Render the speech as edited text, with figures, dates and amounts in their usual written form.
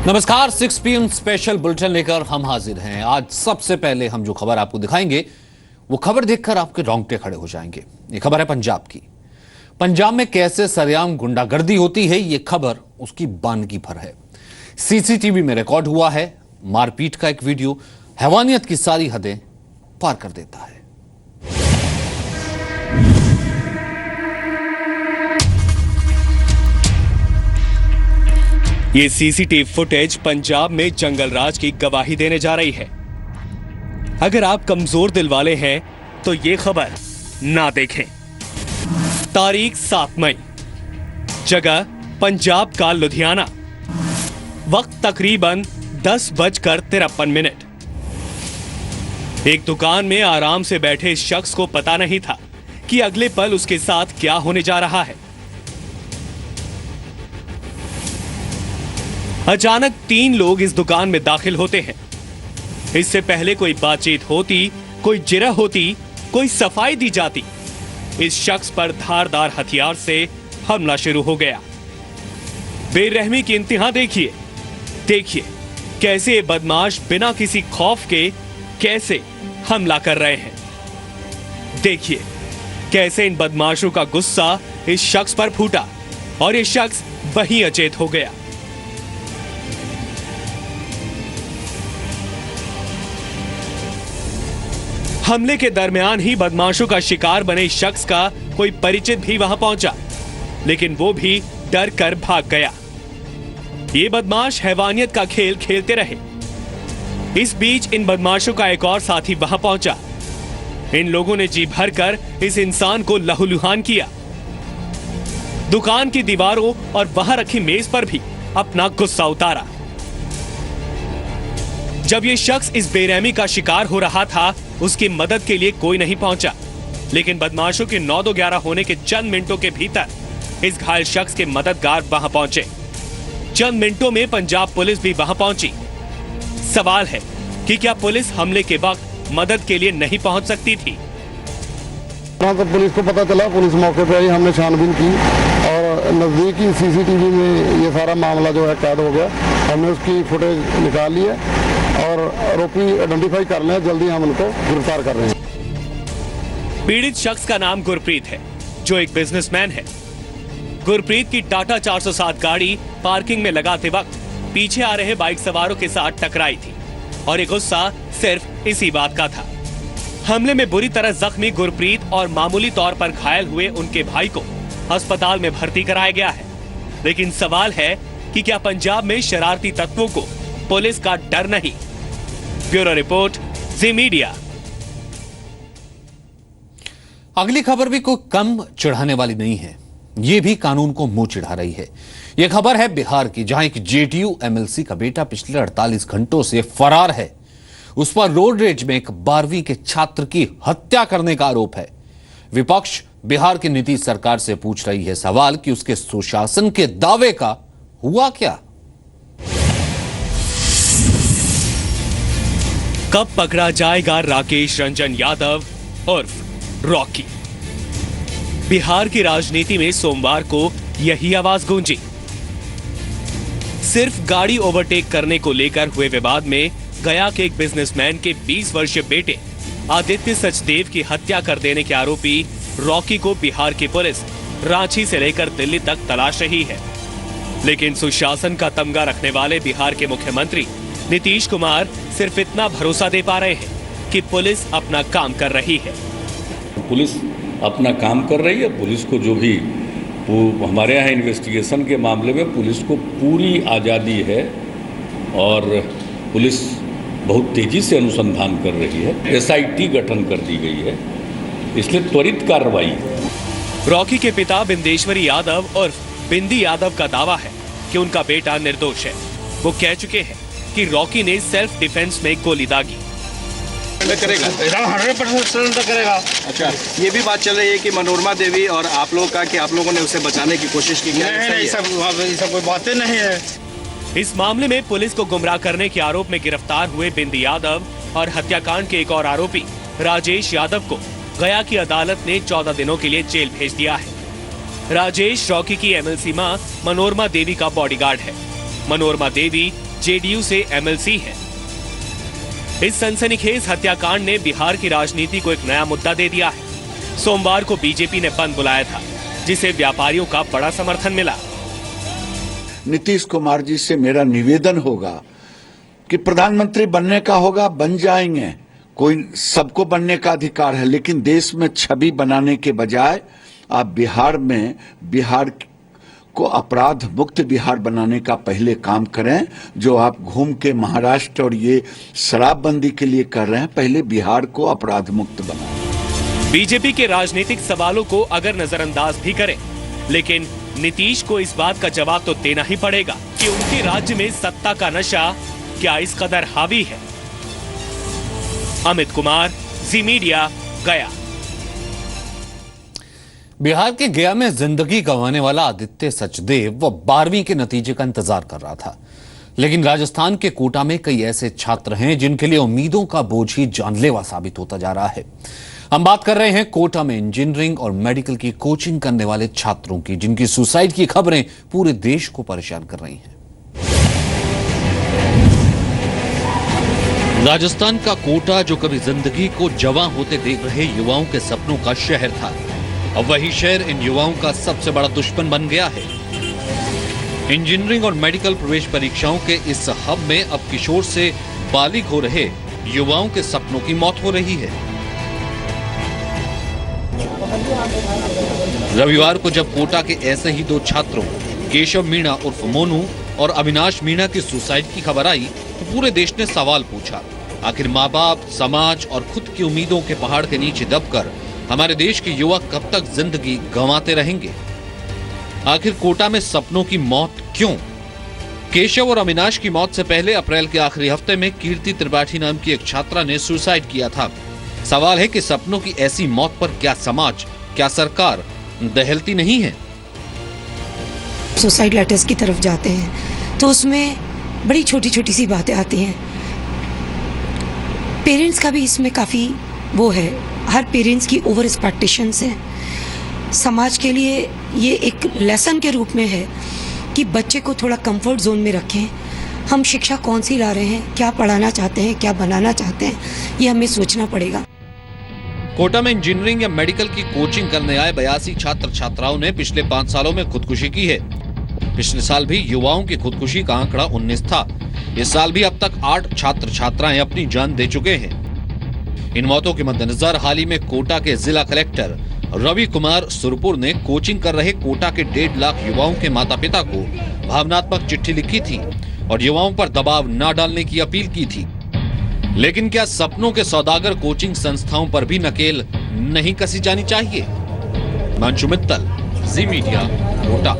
नमस्कार, 6 PM special bulletin लेकर हम हाजिर हैं। आज सबसे पहले हम जो खबर आपको दिखाएंगे वो खबर देखकर आपके रोंगटे खड़े हो जाएंगे। ये खबर है पंजाब की। पंजाब में कैसे सरेआम गुंडागर्दी होती है, ये खबर उसकी बानगी भर है। सीसीटीवी में रिकॉर्ड हुआ है मारपीट का एक वीडियो हैवानियत की सारी हदें पार कर देता है। ये सीसीटीवी फुटेज पंजाब में जंगल राज की गवाही देने जा रही है। अगर आप कमजोर दिल वाले हैं तो ये खबर ना देखें। तारीख 7 मई, जगह पंजाब का लुधियाना, वक्त तकरीबन 10:53। एक दुकान में आराम से बैठे इस शख्स को पता नहीं था कि अगले पल उसके साथ क्या होने जा रहा है। अचानक 3 लोग इस दुकान में दाखिल होते हैं। इससे पहले कोई बातचीत होती, कोई जिरह होती, कोई सफाई दी जाती, इस शख्स पर धारदार हथियार से हमला शुरू हो गया। बेरहमी की इंतहा देखिए कैसे ये बदमाश बिना किसी खौफ के कैसे हमला कर रहे हैं। देखिए कैसे इन बदमाशों का गुस्सा इस शख्स पर फूटा और ये शख्स वहीं अचेत हो गया। हमले के दरमियान ही बदमाशों का शिकार बने इस शख्स का कोई परिचित भी वहां पहुंचा, लेकिन वो भी डर कर भाग गया। ये बदमाश हैवानियत का खेल खेलते रहे। इस बीच इन बदमाशों का एक और साथी वहां पहुंचा। इन लोगों ने जी भरकर इस इंसान को लहूलुहान किया। दुकान की दीवारों और वहां रखी मेज पर भी अपना गुस्सा उतारा। जब ये शख्स इस बेरहमी का शिकार हो रहा था, उसकी मदद के लिए कोई नहीं पहुंचा, लेकिन बदमाशों के 9-11 होने के चंद मिनटों के भीतर इस घायल शख्स के मददगार वहां पहुंचे। चंद मिनटों में पंजाब पुलिस भी वहां पहुंची। सवाल है कि क्या पुलिस हमले के वक्त मदद के लिए नहीं पहुंच सकती थी? तो पुलिस को पता चला, पुलिस मौके पर आई, हमने छानबीन की और नजदीकी सीसीटीवी में ये सारा मामला जो है कैद हो गया। हमने उसकी फुटेज निकाल ली है और आरोपी आइडेंटिफाई कर लिया। जल्दी हम उनको गिरफ्तार कर रहे हैं। पीड़ित शख्स का नाम गुरप्रीत है, जो एक बिजनेसमैन है। गुरप्रीत की टाटा 407 गाड़ी पार्किंग में लगाते वक्त पीछे आ रहे बाइक सवारों के साथ टकराई थी और ये गुस्सा सिर्फ इसी बात का था। हमले में बुरी तरह जख्मी गुरप्रीत और मामूली तौर पर घायल हुए उनके भाई को अस्पताल में भर्ती कराया गया है। लेकिन सवाल है कि क्या पंजाब में शरारती तत्वों को पुलिस का डर नहीं? ब्यूरो रिपोर्ट, जी मीडिया। अगली खबर भी कोई कम चिढ़ाने वाली नहीं है, यह भी कानून को मुंह चिढ़ा रही है। यह खबर है बिहार की, जहां एक जेडीयू एमएलसी का बेटा पिछले 48 घंटों से फरार है। उस पर रोड रेज में एक 12वीं के छात्र की हत्या करने का आरोप है। विपक्ष बिहार की नीतीश सरकार से पूछ रही है सवाल कि उसके सुशासन के दावे का हुआ क्या? कब पकड़ा जाएगा राकेश रंजन यादव उर्फ रॉकी? बिहार की राजनीति में सोमवार को यही आवाज गूंजी। सिर्फ गाड़ी ओवरटेक करने को लेकर हुए विवाद में गया के एक बिजनेसमैन के 20 वर्षीय बेटे आदित्य सचदेव की हत्या कर देने के आरोपी रॉकी को बिहार की पुलिस रांची से लेकर दिल्ली तक तलाश रही है। लेकिन सुशासन का तमगा रखने वाले बिहार के मुख्यमंत्री नीतीश कुमार सिर्फ इतना भरोसा दे पा रहे हैं कि पुलिस अपना काम कर रही है। पुलिस अपना काम कर रही है। पुलिस को जो भी हमारे यहाँ इन्वेस्टिगेशन के मामले में पुलिस को पूरी आज़ादी है और पुलिस बहुत तेजी से अनुसंधान कर रही है। एसआईटी गठन कर दी गई है, इसलिए त्वरित कार्रवाई। रॉकी के पिता बिंदेश्वरी यादव और बिंदी यादव का दावा है कि उनका बेटा निर्दोष है। वो कह चुके हैं कि रॉकी ने सेल्फ डिफेंस में गोली दागी। करेगा 100% करेगा। अच्छा, ये भी बात चल रही है कि मनोरमा देवी और आप लोग का कि आप लोगों ने उसे बचाने की कोशिश की। नहीं, सब कोई बातें नहीं है। इस मामले में पुलिस को गुमराह करने के आरोप में गिरफ्तार हुए बिंदी यादव और हत्याकांड के एक और आरोपी राजेश यादव को गया की अदालत ने 14 दिनों के लिए जेल भेज दिया है। राजेश रॉकी की एमएलसी मां मनोरमा देवी का बॉडीगार्ड है। मनोरमा देवी जेडीयू से एमएलसी हैं। इस सनसनीखेज हत्याकांड ने बिहार की राजनीति को एक नया मुद्दा दे दिया है। सोमवार को बीजेपी ने बंद बुलाया था, जिसे व्यापारियों का बड़ा समर्थन मिला। नीतीश कुमार जी से मेरा निवेदन होगा कि प्रधानमंत्री बनने का होगा, बन जाएंगे, कोई सबको बनने का अधिकार है, लेकिन देश में छवि बनाने के बजाय आप बिहार को अपराध मुक्त बिहार बनाने का पहले काम करें। जो आप घूम के महाराष्ट्र और ये शराबबंदी के लिए कर रहे हैं, पहले बिहार को अपराध मुक्त बनाएं। बीजेपी के राजनीतिक सवालों को अगर नजरअंदाज भी करें, लेकिन नीतीश को इस बात का जवाब तो देना ही पड़ेगा कि उनके राज्य में सत्ता का नशा क्या इस कदर हावी है। अमित कुमार, जी मीडिया, गया। बिहार के गया में जिंदगी गंवाने वाला आदित्य सचदेव वो 12वीं के नतीजे का इंतजार कर रहा था, लेकिन राजस्थान के कोटा में कई ऐसे छात्र हैं जिनके लिए उम्मीदों का बोझ ही जानलेवा साबित होता जा रहा है। हम बात कर रहे हैं कोटा में इंजीनियरिंग और मेडिकल की कोचिंग करने वाले छात्रों की, जिनकी सुसाइड की खबरें पूरे देश को परेशान कर रही हैं। राजस्थान का कोटा, जो कभी जिंदगी को जवां होते देख रहे युवाओं के सपनों का शहर था, अब वही शहर इन युवाओं का सबसे बड़ा दुश्मन बन गया है। इंजीनियरिंग और मेडिकल प्रवेश परीक्षाओं के इस हब में अब किशोर से बालिग हो रहे युवाओं के सपनों की मौत हो रही है। रविवार को जब कोटा के ऐसे ही दो छात्रों, केशव मीणा उर्फ मोनू और अविनाश मीणा की सुसाइड की खबर आई, तो पूरे देश ने सवाल पूछा, आखिर माँ बाप, समाज और खुद की उम्मीदों के पहाड़ के नीचे दबकर हमारे देश के युवा कब तक जिंदगी गंवाते रहेंगे? आखिर कोटा में सपनों की मौत क्यों? केशव और अविनाश की मौत से पहले अप्रैल के आखिरी हफ्ते में कीर्ति त्रिपाठी नाम की एक छात्रा ने सुसाइड किया था। सवाल है कि सपनों की ऐसी मौत पर क्या समाज, क्या सरकार दहलती नहीं है? सुसाइड लेटर्स की तरफ जाते हैं तो उसमें बड़ी छोटी छोटी सी बातें आती हैं। पेरेंट्स का भी इसमें काफ़ी वो है, हर पेरेंट्स की ओवर एक्सपेक्टेशंस हैं। समाज के लिए ये एक लेसन के रूप में है कि बच्चे को थोड़ा कंफर्ट जोन में रखें। हम शिक्षा कौन सी ला रहे हैं, क्या पढ़ाना चाहते हैं, क्या बनाना चाहते हैं, ये हमें सोचना पड़ेगा। कोटा में इंजीनियरिंग या मेडिकल की कोचिंग करने आए 82 छात्र छात्राओं ने पिछले 5 सालों में खुदकुशी की है। पिछले साल भी युवाओं की खुदकुशी का आंकड़ा 19 था। इस साल भी अब तक 8 छात्र छात्राएं अपनी जान दे चुके हैं। इन मौतों के मद्देनजर हाल ही में कोटा के जिला कलेक्टर रवि कुमार सुरपुर ने कोचिंग कर रहे कोटा के 1.5 लाख युवाओं के माता पिता को भावनात्मक चिट्ठी लिखी थी और युवाओं पर दबाव न डालने की अपील की थी। लेकिन क्या सपनों के सौदागर कोचिंग संस्थाओं पर भी नकेल नहीं कसी जानी चाहिए? मंशु मित्तल, जी मीडिया, कोटा।